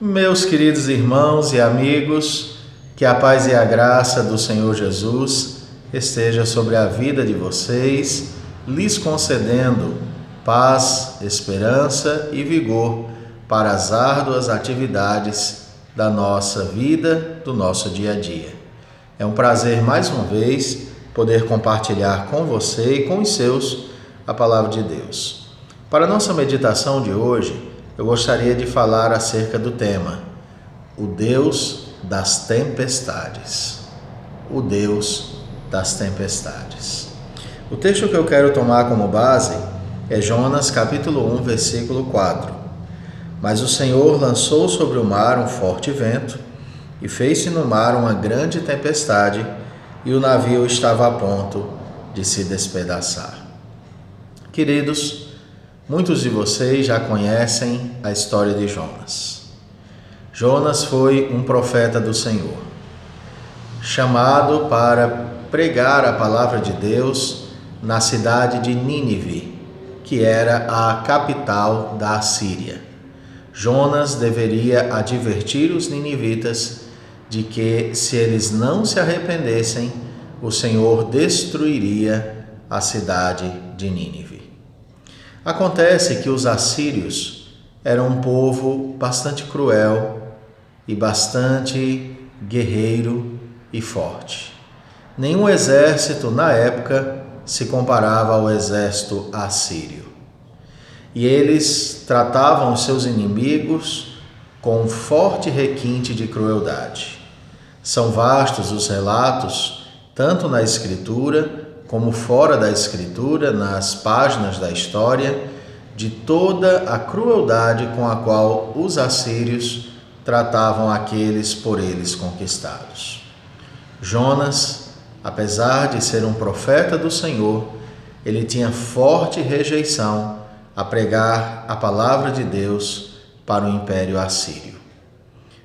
Meus queridos irmãos e amigos, que a paz e a graça do Senhor Jesus esteja sobre a vida de vocês, lhes concedendo paz, esperança e vigor para as árduas atividades da nossa vida, do nosso dia a dia. É um prazer mais uma vez poder compartilhar com você e com os seus a palavra de Deus. Para a nossa meditação de hoje, eu gostaria de falar acerca do tema, o Deus das tempestades. O Deus das tempestades. O texto que eu quero tomar como base é Jonas capítulo 1, versículo 4. Mas o Senhor lançou sobre o mar um forte vento e fez-se no mar uma grande tempestade e o navio estava a ponto de se despedaçar. Queridos, muitos de vocês já conhecem a história de Jonas. Jonas foi um profeta do Senhor, chamado para pregar a palavra de Deus na cidade de Nínive, que era a capital da Assíria. Jonas deveria advertir os ninivitas de que, se eles não se arrependessem, o Senhor destruiria a cidade de Nínive. Acontece que os assírios eram um povo bastante cruel e bastante guerreiro e forte. Nenhum exército na época se comparava ao exército assírio. E eles tratavam os seus inimigos com um forte requinte de crueldade. São vastos os relatos, tanto na Escritura como fora da Escritura, nas páginas da história, de toda a crueldade com a qual os assírios tratavam aqueles por eles conquistados. Jonas, apesar de ser um profeta do Senhor, ele tinha forte rejeição a pregar a palavra de Deus para o Império Assírio.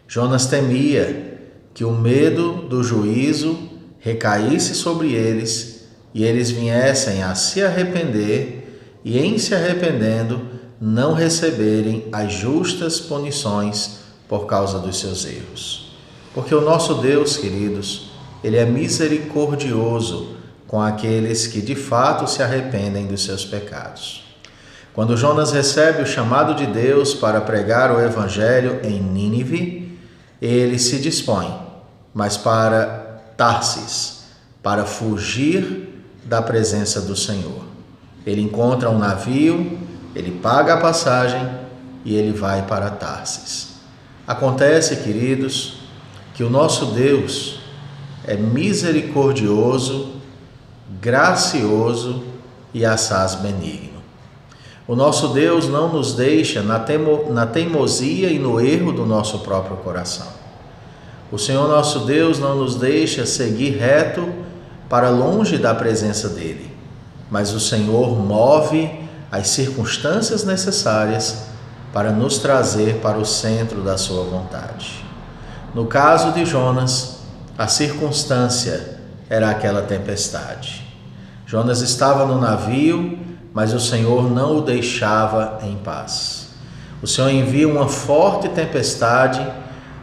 Jonas temia que o medo do juízo recaísse sobre eles e eles viessem a se arrepender e, em se arrependendo, não receberem as justas punições por causa dos seus erros. Porque o nosso Deus, queridos, Ele é misericordioso com aqueles que de fato se arrependem dos seus pecados. Quando Jonas recebe o chamado de Deus para pregar o Evangelho em Nínive, ele se dispõe, mas para Tarsis, para fugir da presença do Senhor. Ele encontra um navio, ele paga a passagem e ele vai para Tarsis. Acontece, queridos, que o nosso Deus é misericordioso, gracioso e assaz benigno. O nosso Deus não nos deixa na teimosia e no erro do nosso próprio coração. O Senhor nosso Deus não nos deixa seguir reto para longe da presença dEle, mas o Senhor move as circunstâncias necessárias para nos trazer para o centro da sua vontade. No caso de Jonas, a circunstância era aquela tempestade. Jonas estava no navio, mas o Senhor não o deixava em paz. O Senhor envia uma forte tempestade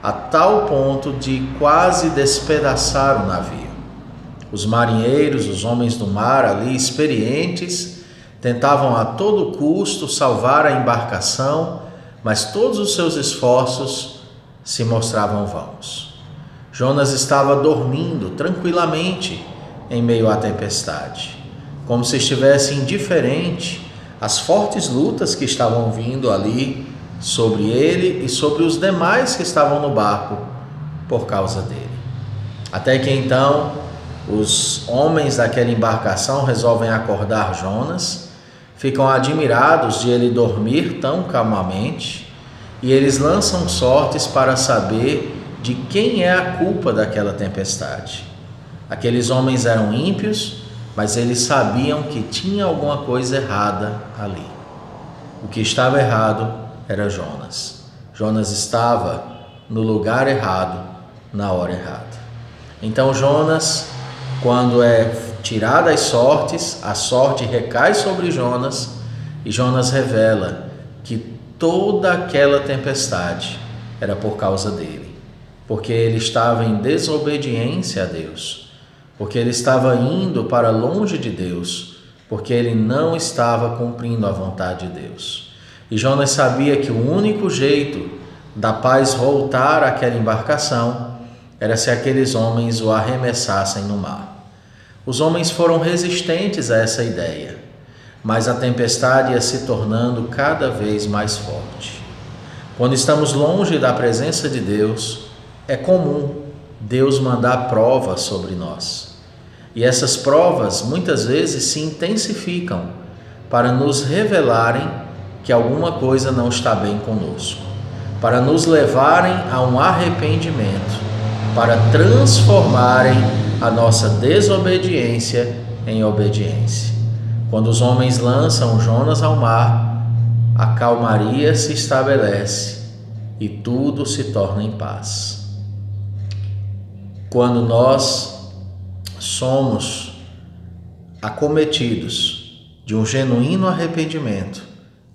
a tal ponto de quase despedaçar o navio. Os marinheiros, os homens do mar ali experientes, tentavam a todo custo salvar a embarcação, mas todos os seus esforços se mostravam vãos. Jonas estava dormindo tranquilamente em meio à tempestade, como se estivesse indiferente às fortes lutas que estavam vindo ali sobre ele e sobre os demais que estavam no barco por causa dele. Até que então os homens daquela embarcação resolvem acordar Jonas, ficam admirados de ele dormir tão calmamente e eles lançam sortes para saber de quem é a culpa daquela tempestade. Aqueles homens eram ímpios, mas eles sabiam que tinha alguma coisa errada ali. O que estava errado era Jonas. Jonas estava no lugar errado, na hora errada. Então Jonas, quando é tirada as sortes, a sorte recai sobre Jonas e Jonas revela que toda aquela tempestade era por causa dele, porque ele estava em desobediência a Deus, porque ele estava indo para longe de Deus, porque ele não estava cumprindo a vontade de Deus. E Jonas sabia que o único jeito da paz voltar àquela embarcação era se aqueles homens o arremessassem no mar. Os homens foram resistentes a essa ideia, mas a tempestade ia se tornando cada vez mais forte. Quando estamos longe da presença de Deus, é comum Deus mandar provas sobre nós. E essas provas muitas vezes se intensificam para nos revelarem que alguma coisa não está bem conosco, para nos levarem a um arrependimento, para transformarem a nossa desobediência em obediência. Quando os homens lançam Jonas ao mar, a calmaria se estabelece e tudo se torna em paz. Quando nós somos acometidos de um genuíno arrependimento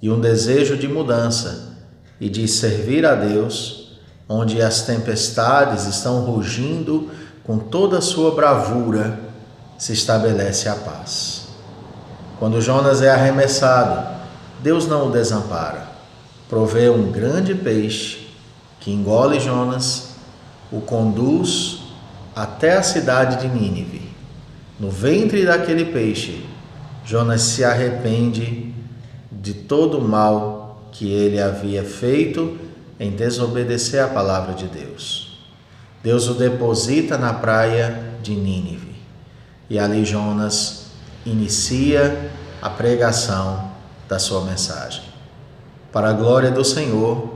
e um desejo de mudança e de servir a Deus, onde as tempestades estão rugindo com toda a sua bravura, se estabelece a paz. Quando Jonas é arremessado, Deus não o desampara. Provê um grande peixe que engole Jonas, o conduz até a cidade de Nínive. No ventre daquele peixe, Jonas se arrepende de todo o mal que ele havia feito em desobedecer a palavra de Deus. Deus o deposita na praia de Nínive e ali Jonas inicia a pregação da sua mensagem. Para a glória do Senhor,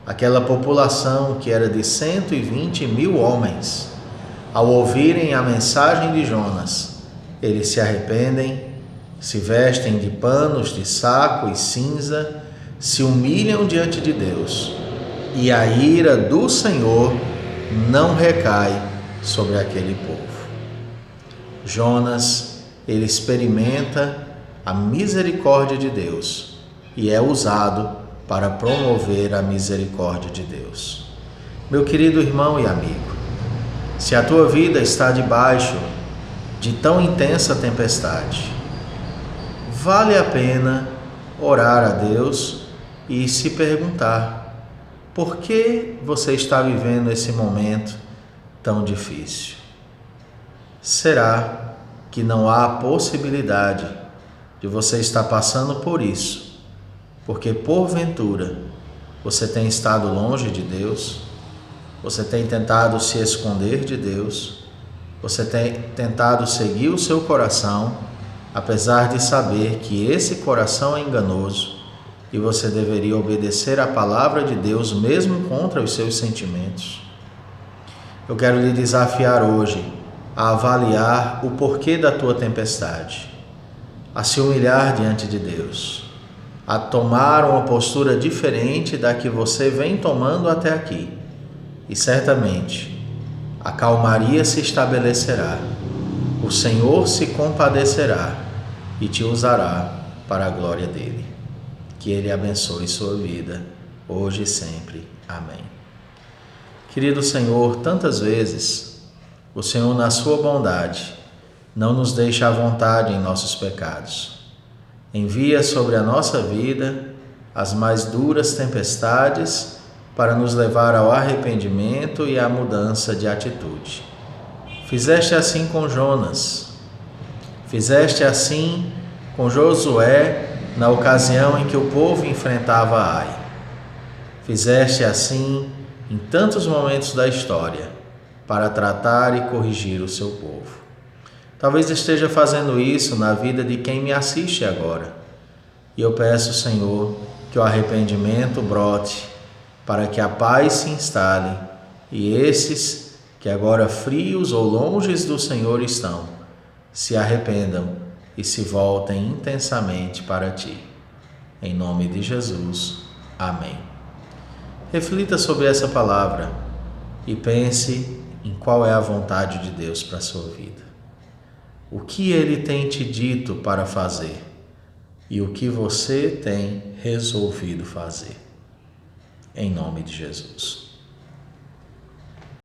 aquela população que era de 120.000 homens, ao ouvirem a mensagem de Jonas, eles se arrependem, se vestem de panos de saco e cinza, se humilham diante de Deus, e a ira do Senhor não recai sobre aquele povo. Jonas, ele experimenta a misericórdia de Deus e é usado para promover a misericórdia de Deus. Meu querido irmão e amigo, se a tua vida está debaixo de tão intensa tempestade, vale a pena orar a Deus e se perguntar: por que você está vivendo esse momento tão difícil? Será que não há possibilidade de você estar passando por isso, porque porventura você tem estado longe de Deus, você tem tentado se esconder de Deus, você tem tentado seguir o seu coração, apesar de saber que esse coração é enganoso e você deveria obedecer à palavra de Deus mesmo contra os seus sentimentos? Eu quero lhe desafiar hoje a avaliar o porquê da tua tempestade, a se humilhar diante de Deus, a tomar uma postura diferente da que você vem tomando até aqui. E certamente a calmaria se estabelecerá, o Senhor se compadecerá e te usará para a glória dele. Que ele abençoe sua vida, hoje e sempre. Amém. Querido Senhor, tantas vezes o Senhor, na sua bondade, não nos deixa à vontade em nossos pecados. Envia sobre a nossa vida as mais duras tempestades para nos levar ao arrependimento e à mudança de atitude. Fizeste assim com Jonas, fizeste assim com Josué na ocasião em que o povo enfrentava Ai. Fizeste assim em tantos momentos da história para tratar e corrigir o seu povo. Talvez esteja fazendo isso na vida de quem me assiste agora. E eu peço, Senhor, que o arrependimento brote para que a paz se instale e esses que agora frios ou longes do Senhor estão, se arrependam e se voltem intensamente para Ti. Em nome de Jesus. Amém. Reflita sobre essa palavra e pense em qual é a vontade de Deus para a sua vida. O que Ele tem te dito para fazer e o que você tem resolvido fazer. Em nome de Jesus.